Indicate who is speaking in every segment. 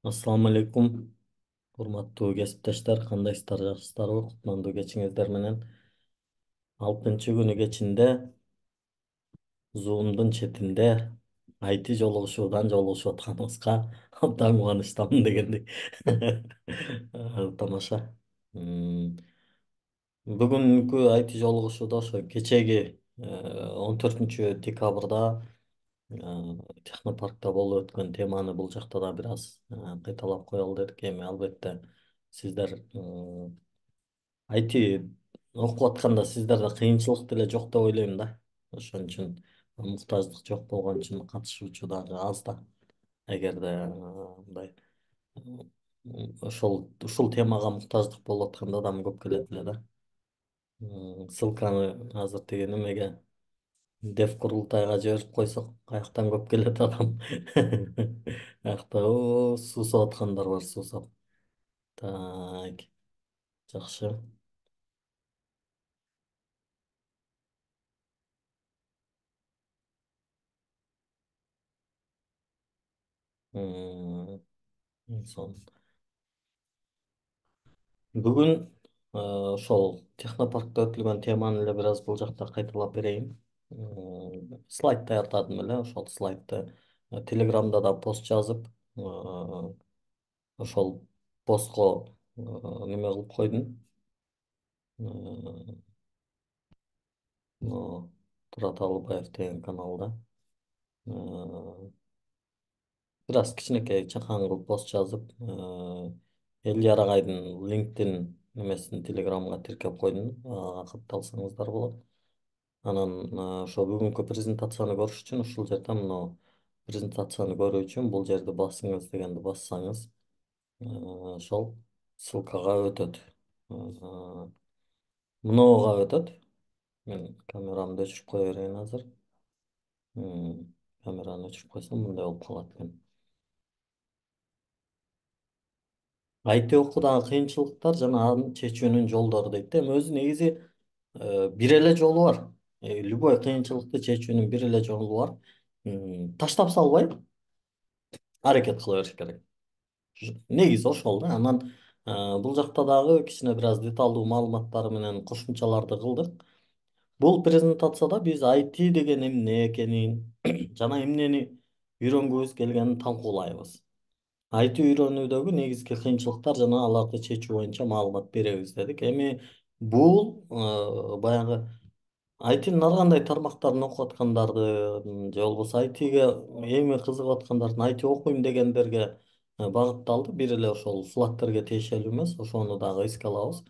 Speaker 1: Assalamu alaikum. Урматтуу кесиптештер, кандайсыздар, жакшысыздарбы? Кутмандуу кечиңиздер менен. 6 күнү кечинде Zoom'дун четинде IT жолугушуудан жолугушуп атканыбызга абдан кубанычтамын дегендей. Тамаша. М, Бүгүнкү IT жолугушууда ошо кечеги 14 декабрда технопаркта болуп өткөн теманы бул жакта да бир аз кайталап коелу дедик. Эми албетте сиздер IT окуп атканда сиздерде кыйынчылык деле жок деп ойлойм да. Ошон үчүн муктаждык жок болгон үчүн катышуучу дагы аз да. Эгерде мындай ушул темага муктаждык болуп атканда адам көп келет эле да. Ссылканы азыр тиги немеге дев курултайга жиберип койсок, каяктан көп келет адам. Аякта суусап аткандар бар, суусап. Так, жакшы. М, Сон. Бүгүн ошол технопаркта өтүлгөн теманы эле бир аз бул жакта кайталап берейин. Слайд даярдадым эле, ошол слайдты Телеграмда да пост жазып, ошол постко неме кылып койдум. Турат Алыбаев деген каналда бир аз кичинекей чакан кылып пост жазып, Элдияр агайдын LinkedIn немесин Телеграмга тиркеп койдум. Ага катталсаңыздар болот. Анан ошо бүгүнкү презентацияны көрүш үчүн ушул жерден мына презентацияны көрүү үчүн бул жерди басыңыз дегенди бассаңыз, ошол ссылкага өтөт. Мынауга өтөт. Мен камерамды өчүрүп кое берейин азыр. Камераны өчүрүп койсом мындай болуп калат экен. IT окуудагы кыйынчылыктар жана анын чечүүнүн жолдору дейт да. Эми өзү негизи бир эле жолу бар. Любой кыйынчылыкты чечүүнүн бир эле жолу бар. Таштап салбай аракет кыла бериш керек. Негизи ошол да. Анан бул жакта дагы кичине бир аз деталдуу маалыматтар менен кошумчаларды кылдык. Бул презентацияда биз IT деген эмне экенин жана эмнени үйрөнгүбүз келгенин талкуулайбыз. IT үйрөнүүдөгү негизги кыйынчылыктар жана аларды чечүү боюнча маалымат беребиз дедик. Эми бул баягы ITнын ар кандай тармактарын окуп аткандардын же болбосо ITге эми кызыгып аткандардын IT окуйм дегендерге багытталды. Бир эле ошол Flutterге тиешелүү эмес, ошону дагы эске алабыз.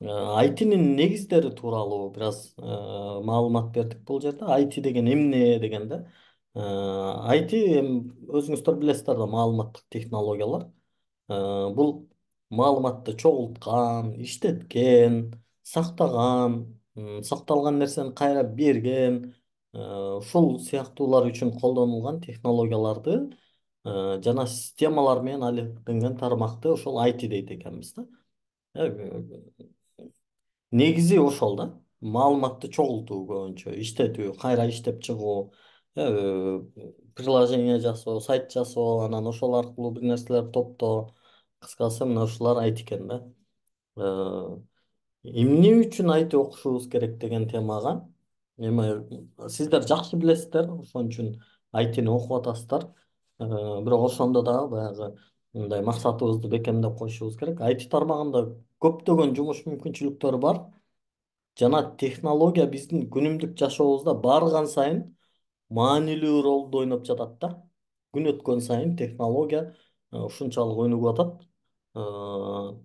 Speaker 1: ITнын негиздери тууралуу бир аз маалымат бердик бул жерде. IT деген эмне дегенде. IT эми өзүңүздөр билесиздер да, маалыматтык технологиялар. Бул маалыматты чогулткан, иштеткен, сактаган, сакталган нерсени кайра берген, ушул сыяктуулар үчүн колдонулган технологияларды жана системалар менен алектенген тармакты ошол IT дейт экенбиз да. Э, Негизи ошол да. Маалыматты чогултуу көбүнчө, иштетүү, кайра иштеп чыгуу, приложение жасоо, сайт жасоо, анан ошол аркылуу бир нерселерди топтоо. Кыскасы мына ушулар IT экен да. Э, Эмне үчүн IT окушубуз керек деген темага эми сиздер жакшы билесиздер, ошон үчүн ITни окуп атасыздар. Бирок ошондо дагы баягы мындай максатыбызды бекемдеп коюшубуз керек. IT тармагында көптөгөн жумуш мүмкүнчүлүктөрү бар. Жана технология биздин күнүмдүк жашообузда барган сайын маанилүү ролду ойноп жатат да. Күн өткөн сайын технология ушунчалык өнүгүп атат. Э,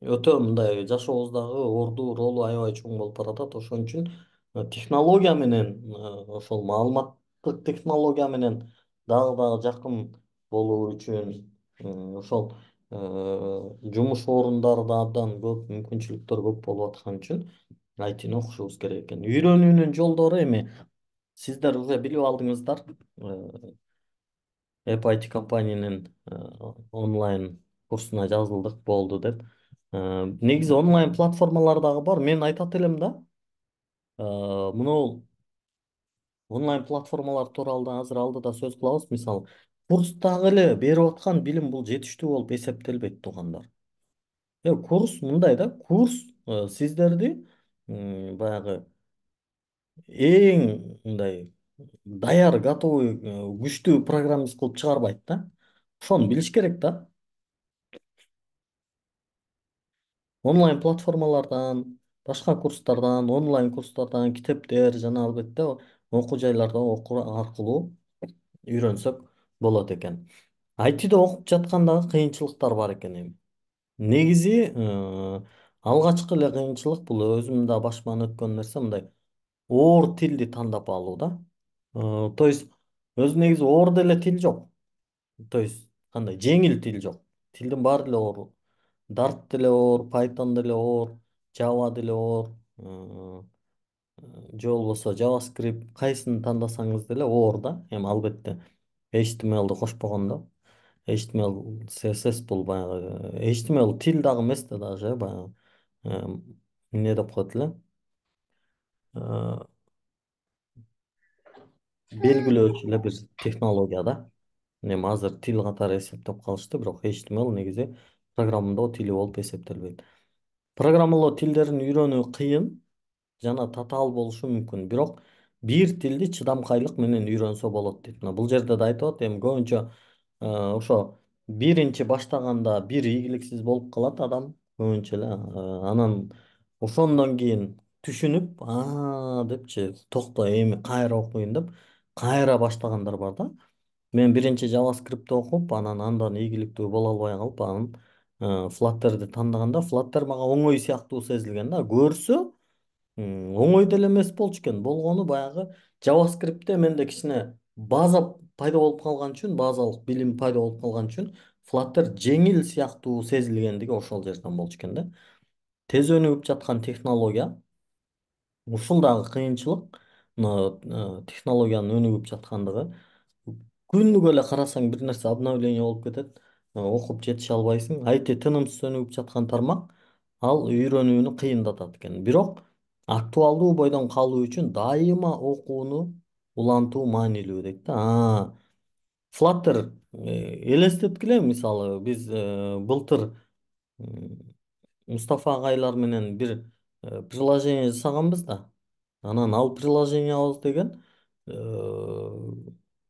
Speaker 1: Өтө мындай жашообуздагы орду ролу аябай чоң болуп баратат. Ошон үчүн технология менен ошол маалыматтык технология менен дагы жакын болуу үчүн ошол жумуш орундарда абдан көп мүмкүнчүлүктөр көп болуп аткан үчүн айтини окушубуз керек экен. Үйрөнүүнүн жолдору эми сиздер уже билип алдыңыздар. App IT компаниянын онлайн курсуна жазылдык болду деп. Негизи онлайн платформалар дагы бар. Мен айтат элем да. Мынау онлайн платформалар тууралуу да азыр алдыда сөз кылабыз. Мисалы, курстагы эле берип аткан билим бул жетиштүү болуп эсептелбейт туугандар. Курс мындай да, курс сиздерди баягы эң мындай даяр, готовый, күчтүү программист кылып чыгарбайт да. Ошону билиш керек да. Онлайн платформалардан, башка курстардан, онлайн курстардан, китептер жана албетте окуу жайлардан окуу аркылуу үйрөнсөк болот экен. ITде окуп жаткандагы кыйынчылыктар бар экен эми. Негизи алгачкы эле кыйынчылык бул өзүмдүн да башыман өткөн нерсе мындай оор тилди тандап алуу да. То есть өзү негизи оор деле тил жок. То есть кандай жеңил тил жок. Тилдин баары деле оор. Dart деле оор, Python деле оор, Java деле оор, же болбосо JavaScript кайсыны тандасаңыз деле оор да. Эми албетте HTML'ды кошпогондо. HTML, CSS бул баягы HTML тил дагы эмес да даже баягы эмне деп коет эле. Белгилөөчү эле бир технология да. Эми азыр тил катары эсептеп калышты, бирок HTML негизи программалоо тили болуп эсептелбейт. Программалоо тилдерин үйрөнүү кыйын жана татаал болушу мүмкүн. Бирок бир тилди чыдамкайлык менен үйрөнсө болот дейт. Мына бул жерде да айтып атат, эми көбүнчө ошо биринчи баштаганда бир ийгиликсиз болуп калат адам көбүнчө эле. Анан ошондон кийин түшүнүп, депчи токто эми кайра окуйн деп кайра баштагандар бар да. Мен биринчи JavaScript окуп, анан андан ийгиликтүү боло албай калып, анан Flutter'ды тандаганда Flutter мага оңой сыяктуу сезилген да. Көрсө оңой деле эмес болчу экен. Болгону баягы JavaScript'те менде кичине база пайда болуп калган үчүн, базалык билим пайда болуп калган үчүн Flutter жеңил сыяктуу сезилгендиги ошол жерден болчу экен да. Тез өнүгүп жаткан технология, ушул дагы кыйынчылык, мына технологиянын өнүгүп жаткандыгы. Күнүгө эле карасаң бир нерсе обновление болуп кетет, окуп жетише албайсың. IT тынымсыз өнүгүп жаткан тармак, ал үйрөнүүнү кыйындатат экен. Бирок актуалдуу бойдон калуу үчүн дайыма окууну улантуу маанилүү дейт да. Flutter элестеткиле, мисалы биз былтыр Мустафа агайлар менен бир приложение жасаганбыз да. Анан ал приложениябыз деген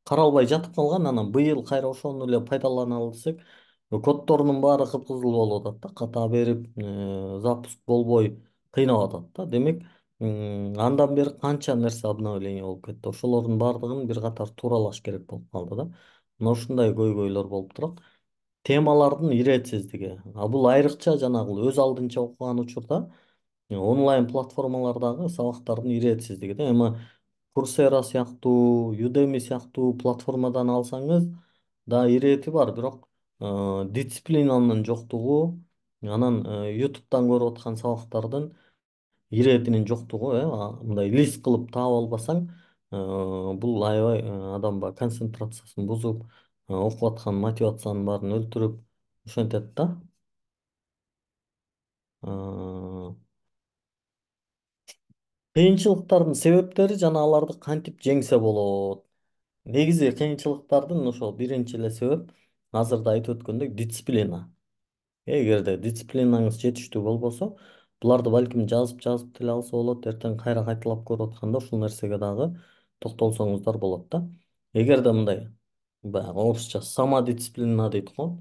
Speaker 1: каралбай жатып калган. Анан быйыл кайра ошону эле пайдаланалы десек, коддорунун баары кыпкызыл болуп атат да, ката берип, запуск болбой кыйнап атат да. Демек, андан бери канча нерсе обновление болуп кетти. Ошолордун баардыгын бир катар тууралаш керек болуп калды да. Мына ушундай көйгөйлөр болуп турат. Темалардын иретсиздиги. Бул айрыкча жанагы өз алдынча окуган учурда онлайн платформалардагы сабактардын иретсиздиги да. Эми Coursera сыяктуу, Udemy сыяктуу платформадан алсаңыз да ирети бар, бирок дисциплинанын жоктугу, анан YouTube'дан көрүп аткан сабактардын иретинин жоктугу, мындай лист кылып таап албасаң, бул аябай адам концентрациясын бузуп, окуп аткан мотивациянын баарын өлтүрүп ушентет да. Э, Кыйынчылыктардын себептери жана аларды кантип жеңсе болот. Негизи кыйынчылыктардын ошол биринчи эле себеп азыр да айтып өткөндөй дисциплина. Эгерде дисциплинаңыз жетиштүү болбосо, буларды балким жазып жазып деле алса болот, эртең кайра кайталап көрүп атканда ушул нерсеге дагы токтолсоңуздар болот да. Эгерде мындай баягы орусча самодисциплина дейт го.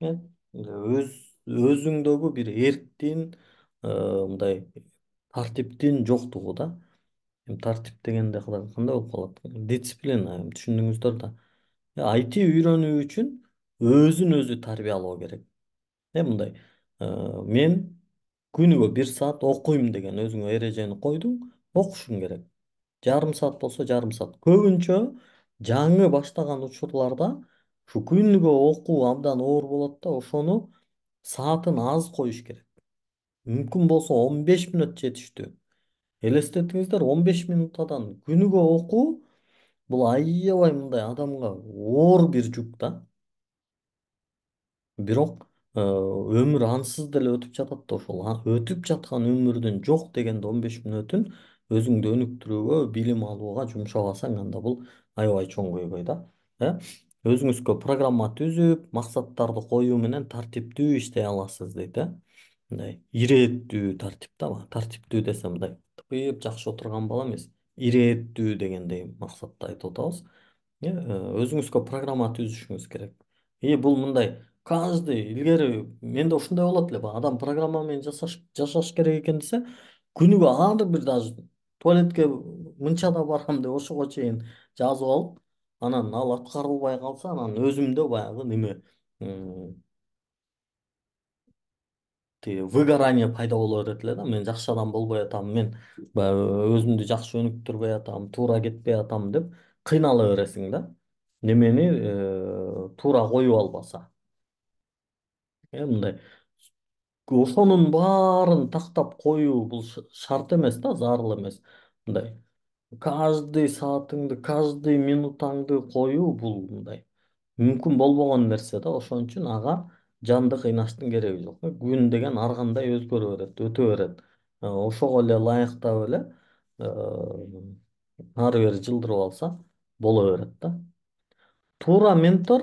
Speaker 1: э, Өз өзүңдөгү бир эрктин, мындай тартиптин жоктугу да. Тартип дегенде кандай болуп калат? Дисциплина, түшүндүңүздөр да. IT үйрөнүү үчүн өзүн өзү тарбиялоо керек. Мындай мен күнүгө 1 саат окуйм деген өзүңө эрежени койдуң, окушуң керек. Жарым саат болсо жарым саат. Көбүнчө жаңы баштаган учурларда ушу күнүгө окуу абдан оор болот да, ошону саатын аз коюш керек. Мүмкүн болсо 15 мүнөт жетиштүү. Элестетиңиздер, 15 минутадан күнүгө окуу бул аябай мындай адамга оор бир жүк да. Бирок өмүр ансыз деле өтүп жатат да ошол. Өтүп жаткан өмүрдүн жок дегенде 15 мүнөтүн өзүңдү өнүктүрүүгө, билим алууга жумшабасаң, анда бул аябай чоң көйгөй да. Э? өзүңүзгө программа түзүп максаттарды коюу менен тартиптүү иштей аласыз дейт э. Мындай ирээттүү тартипта, тартиптүү десем мындай тыпыйып жакшы отурган бала эмес, ирээттүү дегендей максатты айтып атабыз. Өзүңүзгө программа түзүшүңүз керек. Бул мындай каждый илгери менде ушундай болот эле, адам программа менен жашаш керек экен десе, күнүгө ар бир даже туалетке мынчада барам деп ошого чейин жазып алып, анан ал аткарылбай калса, анан өзүмдө баягы неме, тиги выгорание пайда боло берет эле да. Мен жакшы адам болбой атам, мен баягы өзүмдү жакшы өнүктүрбөй атам, туура кетпей атам деп кыйнала бересиң да. Немени туура коюп албаса. Мындай ошонун баарын тактап коюу бул шарт эмес да, зарыл эмес. Мындай каждый саатыңды, каждый минутаңды коюу бул мындай мүмкүн болбогон нерсе да. Ошон үчүн ага жанды кыйнаштын кереги жок. Күн деген ар кандай өзгөрө берет, өтө берет. Ошого эле ылайыктап эле ары бери жылдырып алса боло берет да. Туура ментор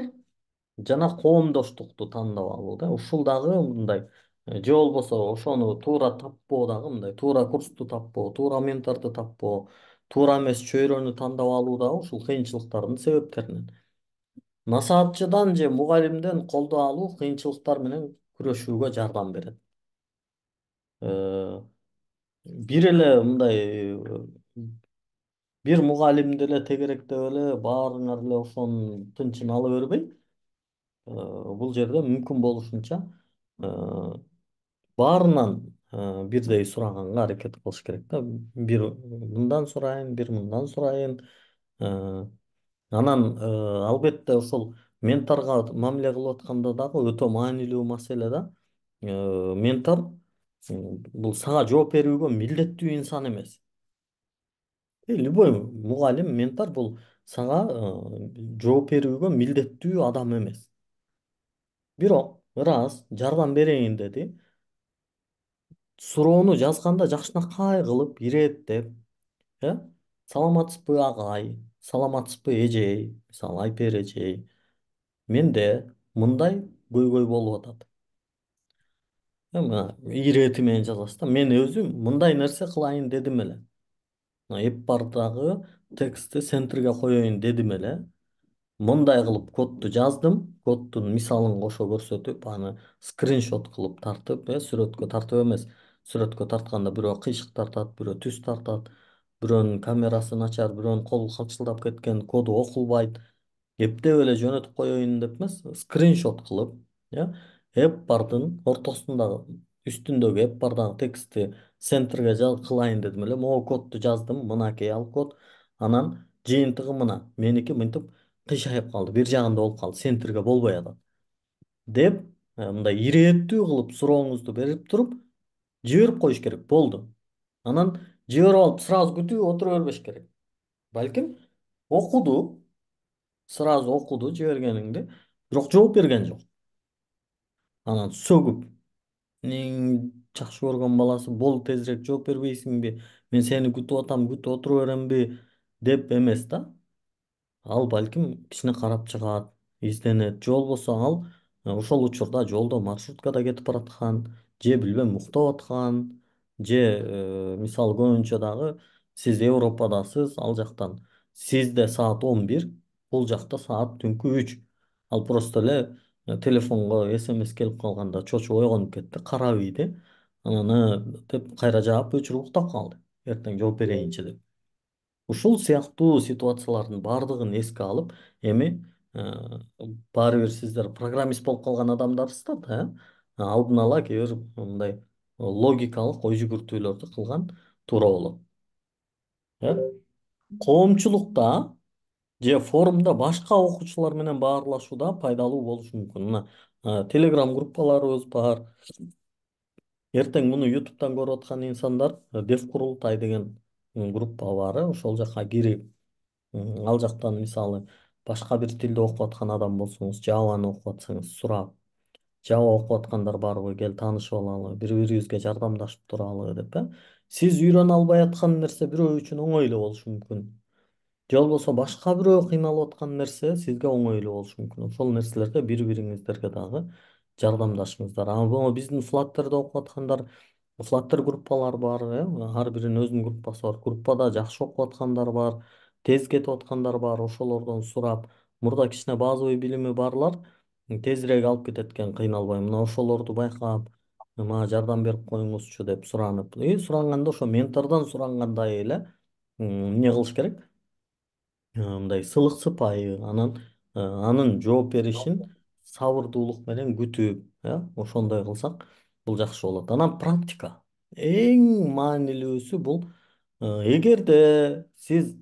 Speaker 1: жана коомдоштукту тандап алуу да. Ушул дагы мындай же болбосо ошону туура таппоо дагы мындай туура курсту таппоо, туура менторду таппоо, туура эмес чөйрөнү тандап алуу дагы ушул кыйынчылыктардын себептеринен. Насаатчыдан же мугалимден колдоо алуу кыйынчылыктар менен күрөшүүгө жардам берет. Э, Бир эле мындай бир мугалимди эле тегеректеп эле баарыңар эле ошонун тынчын ала бербей, бул жерде мүмкүн болушунча э, баарынан бирдей сураганга аракет кылыш керек да. Бир мындан сурайын, бир мындан сурайын. Э, Анан албетте ошол менторго мамиле кылып атканда дагы өтө маанилүү маселе да. Ментор бул сага жооп берүүгө милдеттүү инсан эмес. Любой мугалим, ментор бул сага жооп берүүгө милдеттүү адам эмес. Бирок ырас жардам берейин деди. Суроону жазганда жакшынакай кылып ирээттеп, э? Саламатсызбы агай, саламатсызбы эжей, мисалы Айпер эжей. Менде мындай көйгөй болуп атат. Мына ирээти менен жазасыз да. Мен өзүм мындай нерсе кылайын дедим эле. Эп бардагы текстти центрге коеюн дедим эле. Мындай кылып кодду жаздым. Коддун мисалын кошо көрсөтүп, аны скриншот кылып тартып, сүрөткө тартып эмес. Сүрөткө тартканда бирөө кыйшык тартат, бирөө түз тартат, бирөөнүн камерасы начар, бирөөнүн колу калчылдап кеткен, коду окулбайт. Эптеп эле жөнөтүп коеюн деп эмес, скриншот кылып, э, эп бардын ортосундагы, үстүндөгү эп бардагы текстти центрге кылайын дедим эле. Могу кодду жаздым, мынакей ал код. Анан жыйынтыгы мына. Меники мынтип кыйшайып калды, бир жагында болуп калды, центрге болбой атат. Деп, мындай ирээттүү кылып сурооңузду берип туруп, жиберип коюш керек. Болду. Анан жиберип алып сразу күтүп отура бербеш керек. Балким окуду, сразу окуду жибергениңди, бирок жооп берген жок. Анан сөгүп, эмнең жакшы көргөн баласы, бол тезирээк жооп бербейсиңби? Мен сени күтүп атам, күтүп отура беремби? Деп эмес да. Ал балким кичине карап чыгат, изденет. Же болбосо ал ошол учурда жолдо маршруткада кетип бараткан, же билбем уктап аткан, же мисалы көбүнчө дагы сиз Европадасыз, ал жактан сизде саат 11, бул жакта саат түнкү 3. Ал просто эле телефонго СМС келип калганда чочуп ойгонуп кетти, карап ийди. Анан деп кайра жаап өчүрүп уктап калды. Эртең жооп берейинчи деп. Ушул сыяктуу ситуациялардын баардыгын эске алып, эми баары бир сиздер программист болуп калган адамдарсыздар да, алдын ала кээ бир мындай логикалык ой жүгүртүүлөрдү кылган туура болот. Э? Коомчулукта же форумда башка окуучулар менен баарлашуу да пайдалуу болушу мүмкүн. Мына Telegram группаларыбыз бар. Эртең муну YouTube'дан көрүп аткан инсандар Дев Курултай деген группа бар. Ошол жака кирип, ал жактан мисалы башка бир тилде окуп аткан адам болсоңуз, Java'ны окуп атсаңыз сурап, Java окуп аткандар барбы, кел таанышып алалы, бири бирибизге жардамдашып туралы деп, Сиз үйрөнө албай аткан нерсе бирөө үчүн оңой эле болушу мүмкүн. же болбосо башка бирөө кыйналып аткан нерсе сизге оңойлуу болушу мүмкүн. Ошол нерселерде бири бириңиздерге дагы жардамдашыңыздар. А могу биздин Flutter'да окуп аткандар, Flutter группалар бар, ар биринин өзүнүн группасы бар. Группада жакшы окуп аткандар бар, тез кетип аткандар бар. Ошолордон сурап, мурда кичине базовый билими барлар тезирээк алып кетет экен, кыйналбай. Мына ошолорду байкап, мага жардам берип коюңузчу деп суранып. Суранганда ошо ментордон сурангандай эле эмне кылыш керек? Мындай сылык сыпайы анан анын жооп беришин сабырдуулук менен күтүп, ошондой кылсак бул жакшы болот. Анан практика эң маанилүүсү бул. Эгерде сиз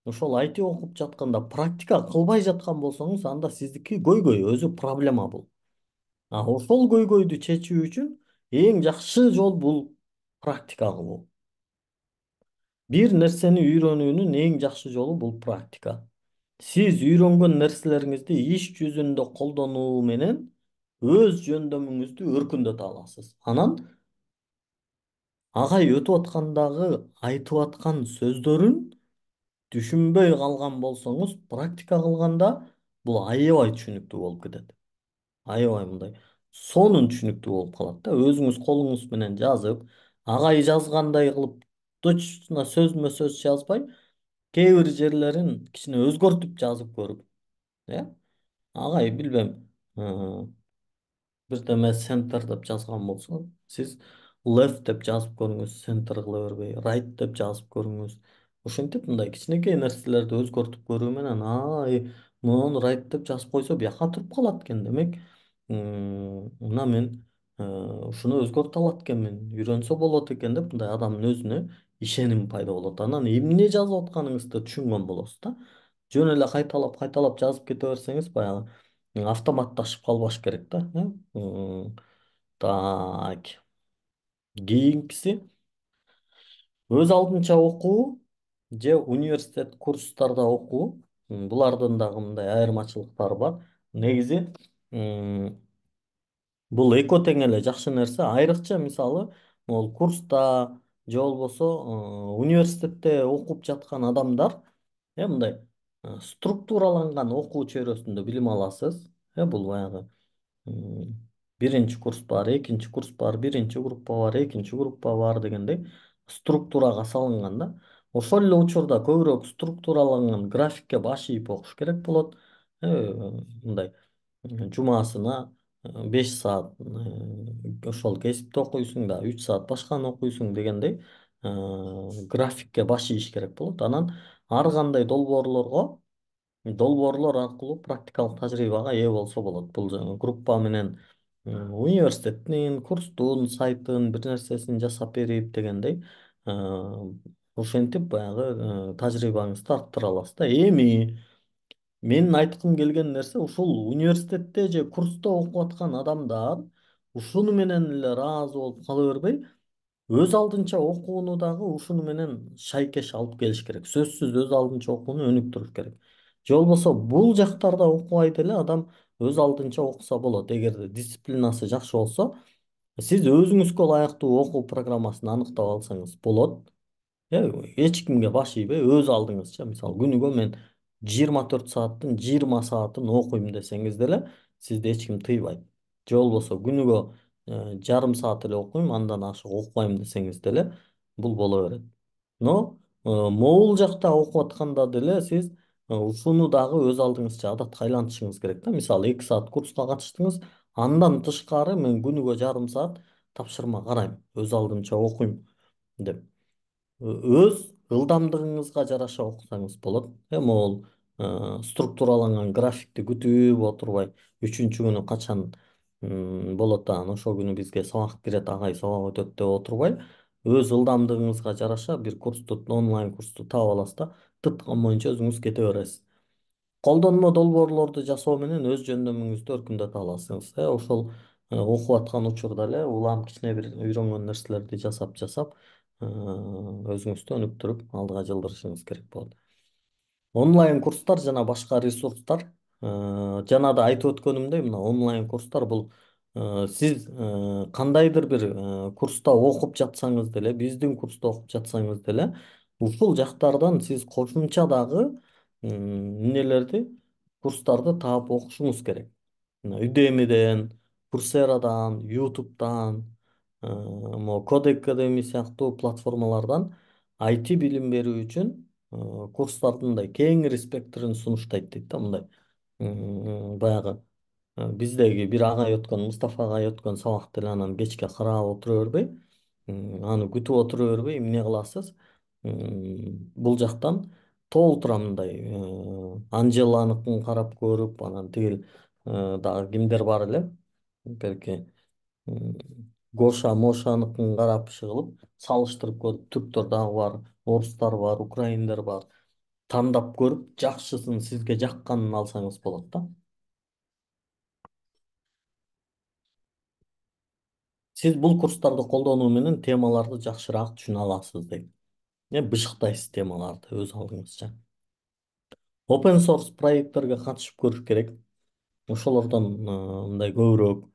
Speaker 1: ошол IT окуп жатканда практика кылбай жаткан болсоңуз, анда сиздики көйгөй өзү проблема бул. Ошол көйгөйдү чечүү үчүн эң жакшы жол бул практика кылуу. Бир нерсени үйрөнүүнүн эң жакшы жолу бул практика. Сиз үйрөнгөн нерселериңизди иш жүзүндө колдонуу менен өз жөндөмүңүздү өркүндөтө аласыз. Анан агай өтүп аткандагы айтып аткан сөздөрүн түшүнбөй калган болсоңуз, практика кылганда бул аябай түшүнүктүү болуп кетет. Аябай мындай сонун түшүнүктүү болуп калат да. Өзүңүз колуңуз менен жазып, агай жазгандай кылып точно сөзмө сөз жазбай, кээ бир жерлерин кичине өзгөртүп жазып көрүп, э? Агай билбем, бирдеме center деп жазган болсо, сиз left деп жазып көрүңүз, center кыла бербей, right деп жазып көрүңүз. Ошентип мындай кичинекей нерселерди өзгөртүп көрүү менен, муну right деп жазып койсо бияка туруп калат экен. Демек, мына мен ушуну өзгөртө алат экенмин, үйрөнсө болот экен деп мындай адамдын өзүнө ишеним пайда болот. Анан эмне жазып атканыңызды түшүнгөн болосуз да. Жөн эле кайталап кайталап жазып кете берсеңиз, баягы автоматташып калбаш керек да. Так, кийинкиси өз алдынча окуу же университет курстарда окуу. Булардын дагы мындай айырмачылыктары бар. Негизи бул эко тең эле жакшы нерсе. Айрыкча мисалы, могул курста же болбосо университетте окуп жаткан адамдар мындай структураланган окуу чөйрөсүндө билим аласыз. Бул баягы биринчи курс бар, экинчи курс бар, биринчи группа бар, экинчи группа бар дегендей структурага салынган да. Ошол эле учурда көбүрөөк структураланган графикке баш ийип окуш керек болот. Мындай жумасына 5 саат ошол кесипти окуйсуң да, 3 саат башканы окуйсуң дегендей графикке баш ийиш керек болот. Анан ар кандай долбоорлор аркылуу практикалык тажрыйбага ээ болсо болот. Бул группа менен университеттин, курстун сайтын, бир нерсесин жасап берип дегендей ошентип баягы тажрыйбаңызды арттыра аласыз да. Эми менин айткым келген нерсе, ушул университетте же курста окуп аткан адамдар ушуну менен эле ыраазы болуп кала бербей, өз алдынча окууну дагы ушуну менен шайкеш алып келиш керек. Сөзсүз өз алдынча окууну өнүктүрүш керек. Же болбосо бул жактарда окубай деле адам өз алдынча окуса болот. Эгерде дисциплинасы жакшы болсо, сиз өзүңүзгө ылайыктуу окуу программасын аныктап алсаңыз болот. Эч кимге баш ийбей өз алдыңызча, мисалы күнүгө мен 24 сааттын 20 саатын окуйм десеңиз деле сизди эч ким тыйбайт. Же болбосо күнүгө жарым саат эле окуйм, андан ашык окубайм десеңиз деле бул боло берет. Но могул жакта окуп атканда деле сиз ушуну дагы өз алдыңызча адатка айлантышыңыз керек да. Мисалы 2 саат курска катыштыңыз, андан тышкары мен күнүгө жарым саат тапшырма карайм, өз алдымча окуйм деп. Өз ылдамдыгыңызга жараша окусаңыз болот. Могул структураланган графикти күтүп отурбай, үчүнчү күнү качан болот анан ошол күнү бизге сабак кирет, агай сабак өтөт деп отурбай, өз ылдамдыгыңызга жараша бир курсту, онлайн курсту таап аласыз да, тыткан боюнча өзүңүз кете бересиз. Колдонмо долбоорлорду жасоо менен өз жөндөмүңүздү өркүндөтө аласыңыз. Ошол окуп аткан учурда эле улам кичине бир үйрөнгөн нерселерди жасап өзүңүздү өнүктүрүп алдыга жылдырышыңыз керек болот. Онлайн курстар жана башка ресурстар, жана да айтып өткөнүмдөй, мына онлайн курстар бул сиз кандайдыр бир курста окуп жатсаңыз деле, биздин курста окуп жатсаңыз деле, ушул жактардан сиз кошумча дагы эмнелерди, курстарды таап окушуңуз керек. Мына Udemy'den, Courseraдан, YouTube'дан, могу Code Academy сыяктуу платформалардан IT билим берүү үчүн курстардын мындай кеңири спектрин сунуштайт дейт да, мындай. Баягы биздеги бир агай өткөн, Мустафа агай өткөн сабакты эле анан кечке карап отура бербей, аны күтүп отура бербей эмне кыласыз? Бул жактан толтура мындай Анжеланыкын карап көрүп, анан тигил дагы кимдер бар эле, берки м, Гоша, Мошаныкын карап иши кылып, салыштырып көрүп, түрктөр дагы бар, орустар бар, украиндер бар. Тандап көрүп, жакшысын сизге жакканын алсаңыз болот да. Сиз бул курстарды колдонуу менен темаларды жакшыраак түшүнө аласыз дейт. Бышыктайсыз темаларды өз алдыңызча. Open source проекттерге катышып көрүш керек. Ошолордон мындай көбүрөөк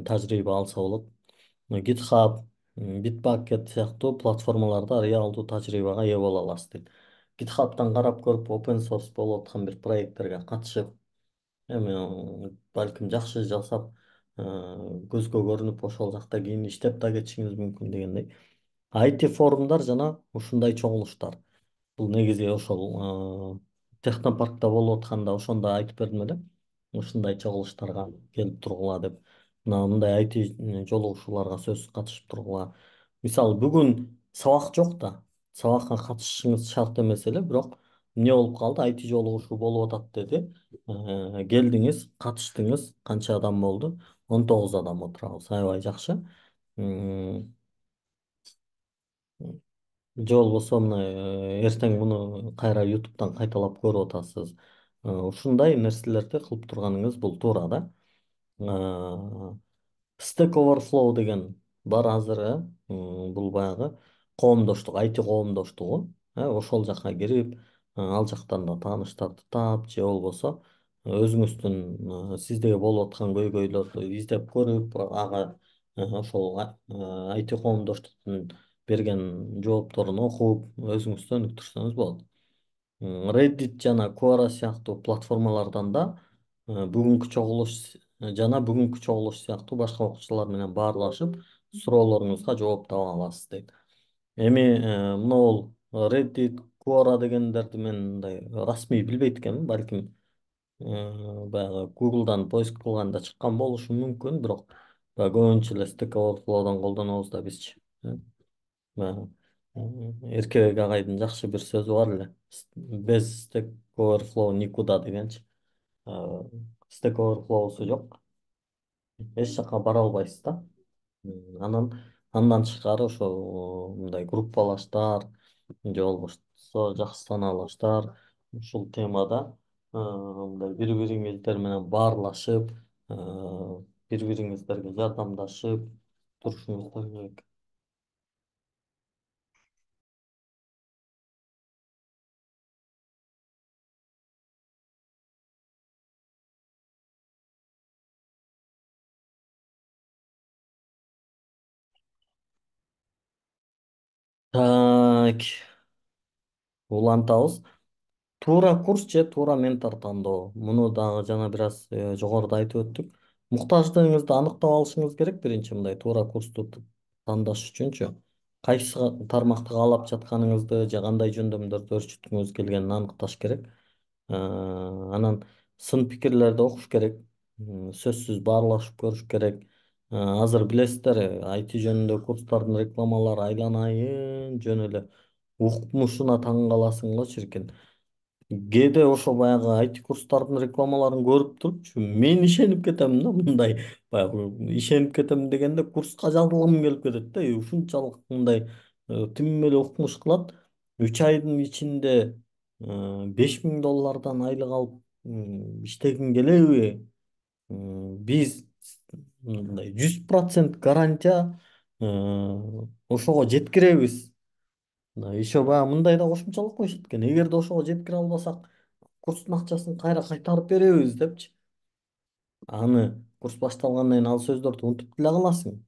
Speaker 1: тажрыйба алса болот. GitHub, Bitbucket сыяктуу платформаларда реалдуу тажрыйбага ээ боло аласыз дейт. GitHub'дан карап көрүп, open source болуп аткан бир проекттерге катышып, эми балким жакшы жасап, көзгө көрүнүп ошол жакта кийин иштеп да кетишиңиз мүмкүн дегендей. IT форумдар жана ушундай чогулуштар. Бул негизи ошол технопаркта болуп атканда ошондо айтып бердим эле. Ушундай чогулуштарга келип тургула деп. Мындай IT жолугушууларга сөзсүз катышып тургула. Мисалы бүгүн сабак жок да. Сабакка катышышыңыз шарт эмес эле, бирок эмне болуп калды? IT жолугушуу болуп атат деди. Келдиңиз, катыштыңыз. Канча адам болду? 19 адам отурабыз. Аябай жакшы. М, же болбосо мына эртең муну кайра ютубтан кайталап көрүп атасыз. Ушундай нерселерди кылып турганыңыз бул туура да. Stack Overflow деген бар азыр, бул баягы коомдоштук, IT коомдоштугу. Ошол жака кирип, ал жактан да тааныштарды таап, же болбосо өзүңүздүн сиздеги болуп аткан көйгөйлөрдү издеп көрүп, ага ошол IT коомдоштуктун берген жоопторун окуп, өзүңүз өнүктүрсөңүз болот. Reddit жана Quora сыяктуу платформалардан да бүгүнкү чогулуш бүгүнкү чогулуш сыяктуу башка окуучулар менен баарлашып, суроолоруңузга жооп таба аласыз дейт. Эми могул Reddit, Quora дегендерди мен мындай расмий билбейт экенмин, балким баягы Google'дан поиск кылганда чыккан болушу мүмкүн, бирок баягы көбүнчө эле Stack Overflow'дан колдонобуз да бизчи. Баягы, Эркебек агайдын жакшы бир сөзү бар эле. Без Stack Overflow никуда дегенчи. Stack Overflow'су жок, эч жака бара албайсыз да. Анан андан тышкары ошо мындай группалаштар же болбосо жакшы санаалаштар ушул темада мындай бири бириңиздер менен баарлашып, бири бириңиздерге жардамдашып турушуңуздар керек. Так, улантабыз. Туура курс же туура ментор тандоо. Муну дагы жана бир аз жогоруда айтып өттүк. Муктаждыгыңызды аныктап алышыңыз керек биринчи, мындай туура курсту тандаш үчүнчү. Кайсы тармакты каалап жатканыңызды же кандай жөндөмдөрдү өөрчүткүңүз келгенин аныкташ керек. Анан сын пикирлерди окуш керек. Сөзсүз баарлашып көрүш керек. Азыр билесиздер, IT жөнүндө курстардын рекламалары айланайын жөн эле укмушуна таң каласың го чиркин. Кээде ошо баягы IT курстардын рекламаларын көрүп турупчу мен ишенип кетем да, мындай баягы ишенип кетем дегенде курска жазылгым келип кетет да, ушунчалык мындай тим эле укмуш кылат. 3 айдын ичинде $5000 айлык алып иштегиң келеби? Биз мындай 100% гарантия ошого жеткиребиз. Еще баягы мындай да кошумчалап коюшат экен. Эгерде ошого жеткире албасак, курстун акчасын кайра кайтарып беребиз депчи. Аны курс башталгандан кийин ал сөздөрдү унутуп деле каласың.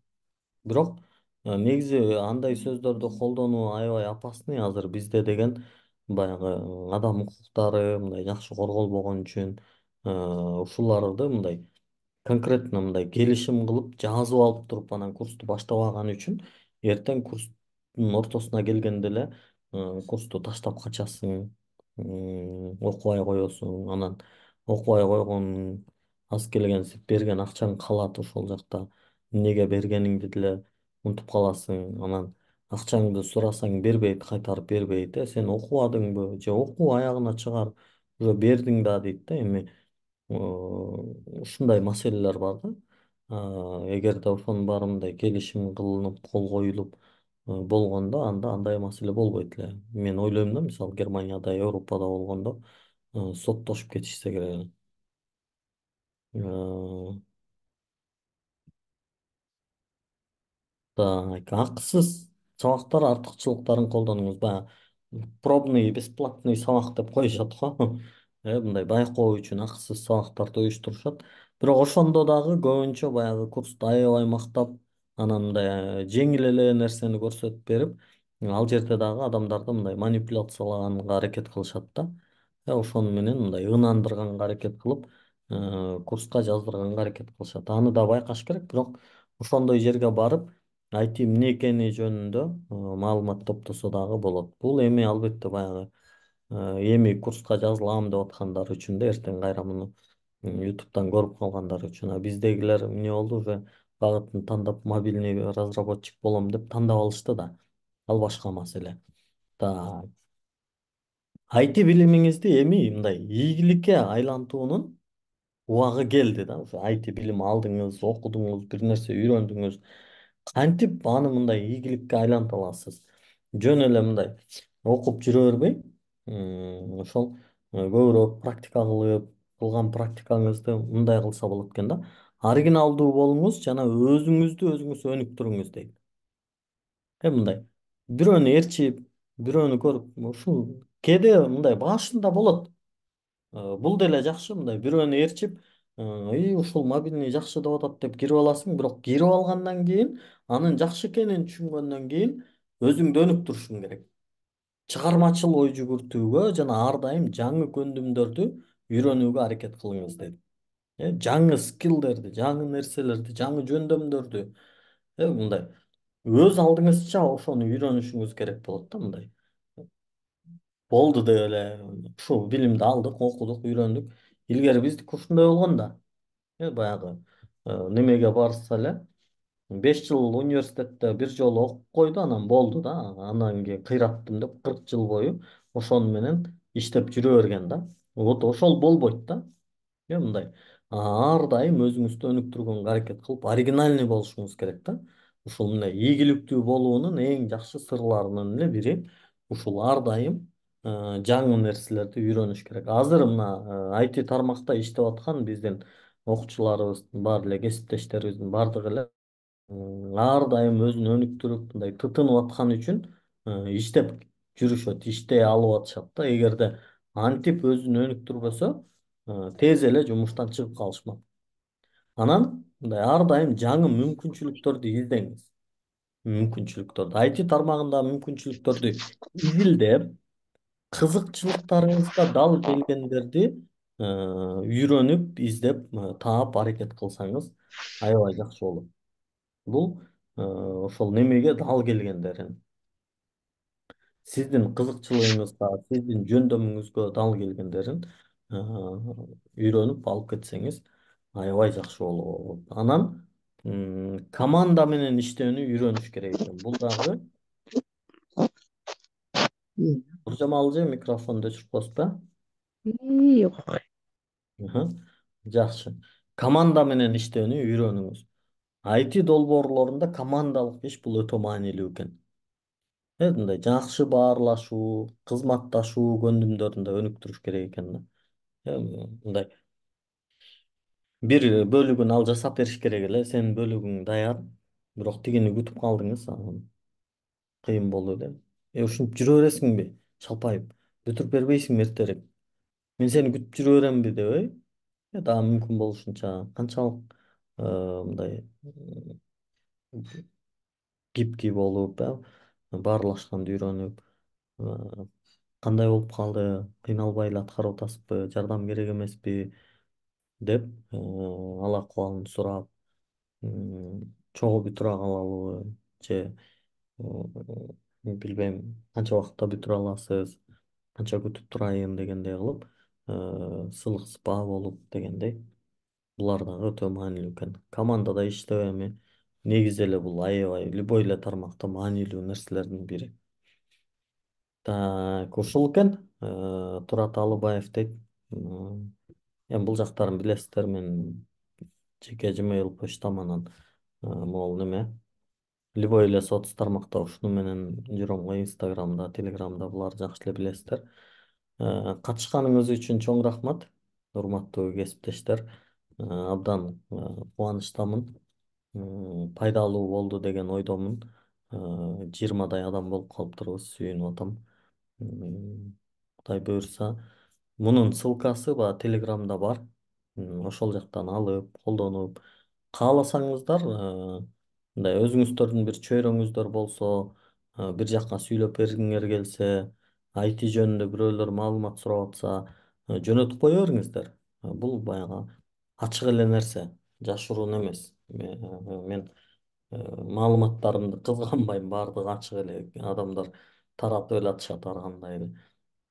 Speaker 1: Бирок негизи андай сөздөрдү колдонуу аябай опасный азыр бизде деген. баягы адам укуктары мындай жакшы корголбогон үчүн ушуларды мындай конкретно мындай келишим кылып жазып алып туруп анан курсту баштабаган үчүн эртең курстун ортосуна келгенде эле курсту таштап качасың, окубай коесуң, анан окубай койгонуң аз келген берген акчаң калат ошол жакта, эмнеге бергениңди деле унутуп каласың, анан акчаңды сурасаң бербейт, кайтарып бербейт, сен окубадыңбы же окуу аягына чыгар уже бердиң да дейт да. Эми ушундай маселелер бар да. Эгерде ошонун баары мындай келишим кылынып кол коюлуп болгондо анда андай маселе болбойт эле. Мен ойлойм да, мисалы Германияда, Европада болгондо соттошуп кетишсе керек эле. Э, Так, акысыз сабактар артыкчылыктарын колдонуңуз. Баягы пробный, бесплатный сабак деп коюшат го. Мындай байкоо үчүн акысыз сабактарды уюштурушат. Бирок ошондо дагы көбүнчө баягы курсту аябай мактап, анан мындай жеңил эле нерсени көрсөтүп берип, ал жерде дагы адамдарды мындай манипуляциялаганга аракет кылышат да. Ошону менен мындай ынандырганга аракет кылып, курска жаздырганга аракет кылышат. Аны да байкаш керек, бирок ошондой жерге барып IT эмне экени жөнүндө маалымат топтосо дагы болот. Бул эми албетте баягы эми курска жазылам деп аткандар үчүн да, эртең кайра муну YouTube'дан көрүп калгандар үчүн. А биздегилер эмне болду уже багытын тандап мобильный разработчик болом деп тандап алышты да. Ал башка маселе. Так, IT билимиңизди эми мындай ийгиликке айлантуунун убагы келди да. Ушу IT билим алдыңыз, окудуңуз, бир нерсе үйрөндүңүз. Кантип аны мындай ийгиликке айланта аласыз? Жөн эле мындай окуп жүрө бербей, ошол көбүрөөк практика кылып, кылган практикаңызды мындай кылса болот экен да. Оригиналдуу болуңуз жана өзүңүздү өзүңүз өнүктүрүңүз дейт. Мындай бирөөнү ээрчип, бирөөнү көрүп, ушул кээде мындай башында болот. Бул деле жакшы, мындай бирөөнү ээрчип, ушул мобильный жакшы деп атат деп кирип аласың, бирок кирип алгандан кийин анын жакшы экенин түшүнгөндөн кийин өзүңдү өнүктүрүшүң керек. Чыгармачыл ой жүгүртүүгө жана ар дайым жаңы көндүмдөрдү үйрөнүүгө аракет кылыңыз дейт. Жаңы скиллдерди, жаңы нерселерди, жаңы жөндөмдөрдү мындай өз алдыңызча ошону үйрөнүшүңүз керек болот да мындай. Болду деп эле ушул билимди алдык, окудук, үйрөндүк. Илгери биздики ушундай болгон да. Баягы немеге барса эле 5 жыл университетте бир жолу окуп койду, анан болду да. Анан кийин кыйраттым деп 40 жыл бою ошону менен иштеп жүрө берген да. Вот ошол болбойт да. Мындай ар дайым өзүңүздү өнүктүргөнгө аракет кылып, оригинальный болушуңуз керек да. Ушул мындай ийгиликтүү болуунун эң жакшы сырларынын эле бири ушул ар дайым жаңы нерселерди үйрөнүш керек. Азыр мына IT тармакта иштеп аткан биздин окуучуларыбыздын баары эле, кесиптештерибиздин баардыгы эле ар дайым өзүн өнүктүрүп, мындай тытынып аткан үчүн иштеп жүрүшөт, иштей алып атышат да. Эгерде антип өзүн өнүктүрбөсө, тез эле жумуштан чыгып калышмак. Анан мындай ар дайым жаңы мүмкүнчүлүктөрдү издеңиз. Мүмкүнчүлүктөрдү, IT тармагындагы мүмкүнчүлүктөрдү изилдеп, кызыкчылыктарыңызга дал келгендерди үйрөнүп, издеп, таап аракет кылсаңыз аябай жакшы болот. Бул ошол немеге дал келгендерин, сиздин кызыкчылыгыңызга, сиздин жөндөмүңүзгө дал келгендерин үйрөнүп алып кетсеңиз аябай жакшы болот. Анан команда менен иштөөнү үйрөнүш керек экен. Бул дагы Нуржамал же микрофонду өчүрүп коесузбу?
Speaker 2: Жок.
Speaker 1: Мхм. Жакшы. Команда менен иштөөнү үйрөнүңүз. IT долбоорлорунда командалык иш бул өтө маанилүү экен. Мындай жакшы баарлашуу, кызматташуу көндүмдөрүн да өнүктүрүш керек экен да. Мындай бир бөлүгүн ал жасап бериш керек эле, сенин бөлүгүң даяр, бирок тигини күтүп калдыңыз, анан кыйын болуп эле. Ушинтип жүрө бересиңби? Шалпайып, бүтүрүп бербейсиңби эртерээк? Мен сени күтүп жүрө беремби деп, дагы мүмкүн болушунча канчалык мындай гибкий болуп, баарлашканды үйрөнүп, кандай болуп калды, кыйналбай эле аткарып атасызбы, жардам керек эмеспи деп ал акыбалын сурап, чогуу бүтүрө калалыбы же билбейм канча убакытта бүтүрө аласыз, канча күтүп турайын дегендей кылып, сылык сыпаа болуп дегендей, булар дагы өтө маанилүү экен. Командада иштөө эми негизи эле бул аябай любой эле тармакта маанилүү нерселердин бири. Так, ушул экен. Турат Алыбаев дейт. Эми бул жактарын билесиздер, мен жеке Gmail почтаман могул неме. Любой эле соц тармакта ушуну менен жүрөм го, Инстаграмда, Телеграмда, буларды жакшы эле билесиздер. Катышканыңыз үчүн чоң рахмат, урматтуу кесиптештер. Абдан кубанычтамын. Пайдалуу болду деген ойдомун. 20 адам болуп калыптырбыз, сүйүнүп атам. Кудай буюрса, мунун ссылкасы баягы Телеграмда бар. Ошол жактан алып, колдонуп, кааласаңыздар, мындай өзүңүздөрдүн бир чөйрөңүздөр болсо, бир жакка сүйлөп бергиңер келсе, IT жөнүндө бирөөлөр маалымат сурап атса, жөнөтүп кое бериңиздер. Бул баягы ачык эле нерсе, жашыруун эмес. Мен маалыматтарымды кызганбайм, баардыгы ачык эле, адамдар таратып эле атышат ар кандай эле.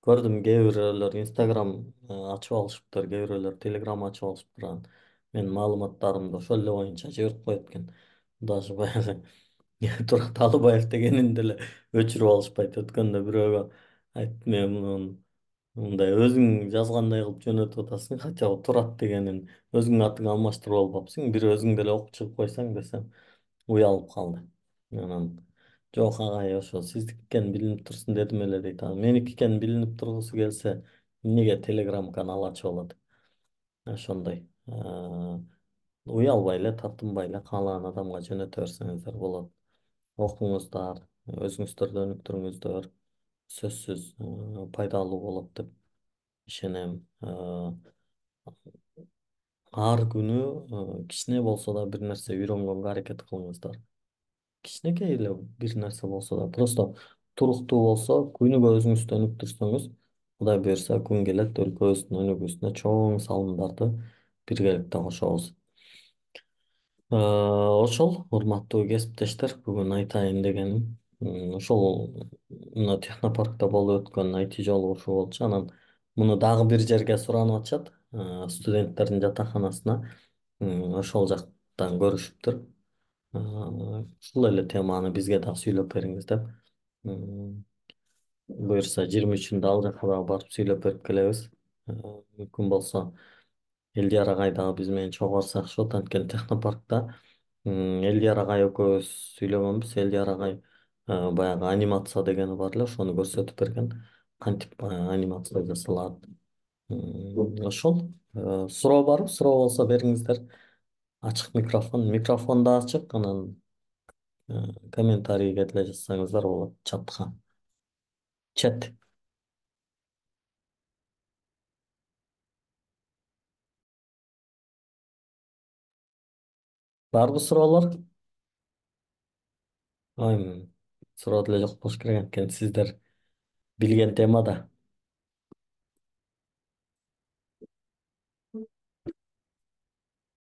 Speaker 1: Көрдүм, кээ бирөөлөр Инстаграм ачып алышыптыр, кээ бирөөлөр Телеграм ачып алышыптыр. Мен маалыматтарымды ошол эле боюнча жиберип коет экен. Даже баягы Турат Алыбаев дегенин деле өчүрүп алышпайт. Өткөндө бирөөгө айттым, мен мунун мындай өзүң жазгандай кылып жөнөтүп атасың, хотя бы Турат дегенин өзүңдүн атыңа алмаштырып албапсың, бир өзүң деле окуп чыгып койсоң десем, уялып калды. Анан жок агай, ошо сиздики экени билинип турсун дедим эле дейт. Анан меники экени билинип тургусу келсе, эмнеге Телеграм канал ачып алат? Ошондой. Уялбай эле, тартынбай эле каалаган адамга жөнөтө берсеңиздер болот. Окуңуздар, өзүңүздөрдү өнүктүрүңүздөр. Сөзсүз пайдалуу болот деп ишенем. Ар күнү кичине болсо да бир нерсе үйрөнгөнгө аракет кылыңыздар. Кичинекей эле бир нерсе болсо да, просто туруктуу болсо, күнүгө өзүңүздү өнүктүрсөңүз, Кудай буюрса күн келет, өлкөбүздүн өнүгүүсүнө чоң салымдарды биргеликте кошобуз. Ошол, урматтуу кесиптештер, бүгүн айтайын дегеним ошол, мына технопаркта болуп өткөн IT жолугушуу болчу. Анан муну дагы бир жерге суранып атышат, студенттердин жатаканасына. Ошол жактан көрүшүптүр. Ушул эле теманы бизге дагы сүйлөп бериңиз деп. Буюрса 23-үндө ал жака дагы барып сүйлөп берип келебиз. Мүмкүн болсо Элдияр агай дагы биз менен чогуу барса жакшы болот. Анткени технопаркта Элдияр агай экөөбүз сүйлөгөнбүз. Элдияр агай баягы анимация дегени бар эле, ошону көрсөтүп берген. Кантип анимация жасалат. Ошол. Суроо барбы? Суроо болсо бериңиздер. Ачык микрофон. Микрофон да ачык. Анан комментарийге деле жазсаңыздар болот. Чатка. Чат. Барбы суроолор? Суроо деле жок болуш керек, анткени сиздер билген темада.